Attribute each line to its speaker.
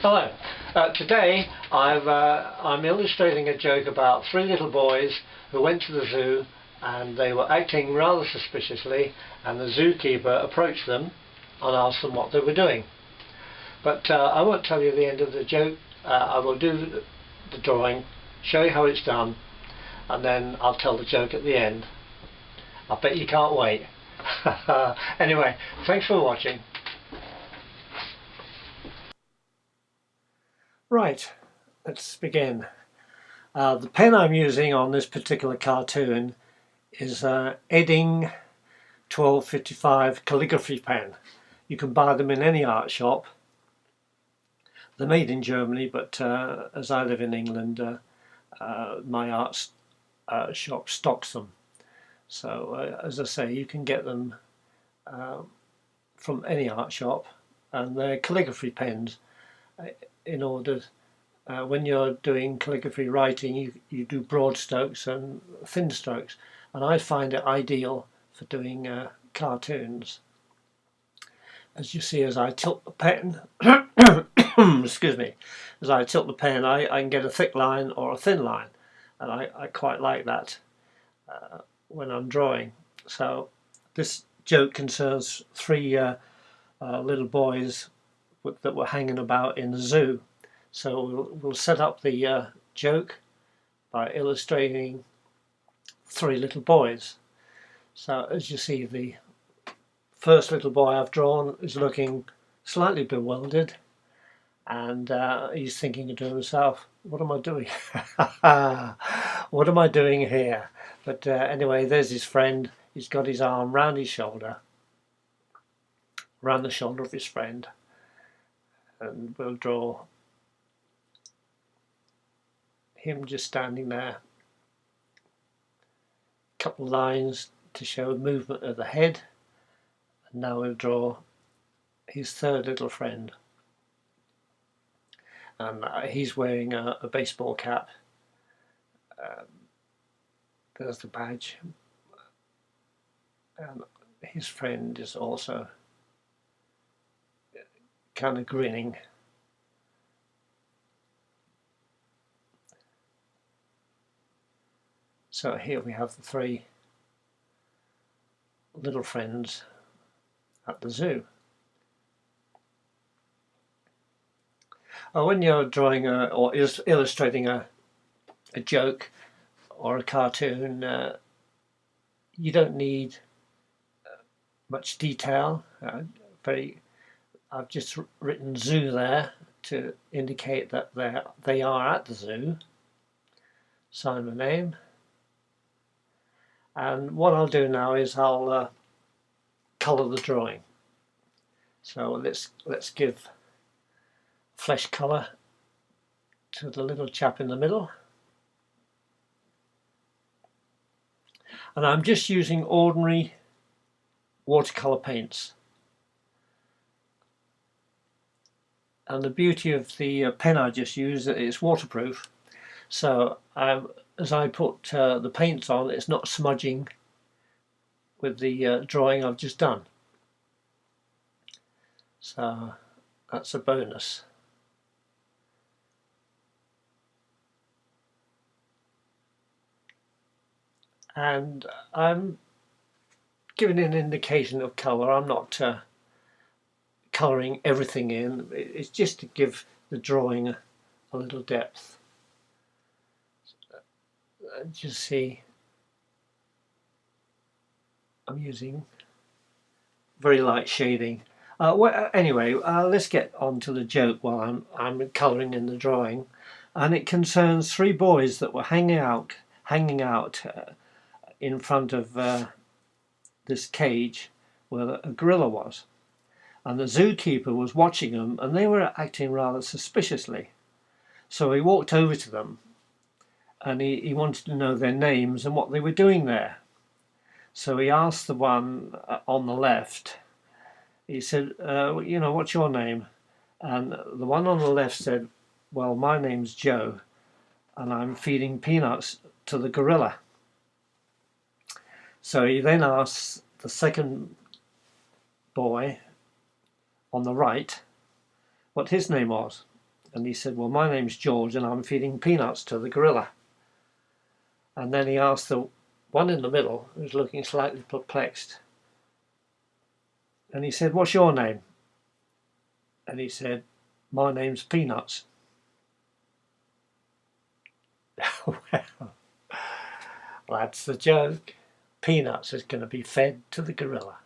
Speaker 1: Hello. Today I'm illustrating a joke about three little boys who went to the zoo and they were acting rather suspiciously, and the zookeeper approached them and asked them what they were doing. But I won't tell you the end of the joke. I will do the drawing, show you how it's done, and then I'll tell the joke at the end. I bet you can't wait. Anyway, thanks for watching. Right, let's begin. The pen I'm using on this particular cartoon is Edding 1255 calligraphy pen. You can buy them in any art shop. They're made in Germany, but as I live in England, my art shop stocks them. So as I say, you can get them from any art shop, and they're calligraphy pens. In order, when you're doing calligraphy writing, you do broad strokes and thin strokes, and I find it ideal for doing cartoons. As you see, as I tilt the pen, excuse me, as I tilt the pen, I can get a thick line or a thin line, and I quite like that when I'm drawing. So this joke concerns three little boys that were hanging about in the zoo. So we'll set up the joke by illustrating three little boys. So as you see, the first little boy I've drawn is looking slightly bewildered, and he's thinking to himself, what am I doing? What am I doing here? But anyway, there's his friend. He's got his arm round his shoulder, round the shoulder of his friend, and we'll draw him just standing there. A couple of lines to show movement of the head, and now we'll draw his third little friend, and he's wearing a baseball cap. There's the badge, and his friend is also kind of grinning. So here we have the three little friends at the zoo. When you're drawing or illustrating a joke or a cartoon, you don't need much detail. I've just written zoo there to indicate that they are at the zoo. Sign my name. And what I'll do now is I'll colour the drawing. So let's give flesh colour to the little chap in the middle. And I'm just using ordinary watercolour paints. And the beauty of the pen I just used, it's waterproof. So as I put the paints on, it's not smudging with the drawing I've just done. So that's a bonus. And I'm giving an indication of colour. I'm not colouring everything in. It's just to give the drawing a little depth. Just see, I'm using very light shading. Anyway, let's get on to the joke while I'm colouring in the drawing, and it concerns three boys that were hanging out in front of this cage where a gorilla was, and the zookeeper was watching them, and they were acting rather suspiciously. So he walked over to them, and he wanted to know their names and what they were doing there. So he asked the one on the left, he said, you know, what's your name? And the one on the left said, well, my name's Joe, and I'm feeding peanuts to the gorilla. So he then asked the second boy on the right what his name was, And he said, well, my name's George and I'm feeding peanuts to the gorilla. And then he asked the one in the middle, who was looking slightly perplexed, and he said, what's your name? And he said, my name's Peanuts. Well, that's the joke. Peanuts is going to be fed to the gorilla.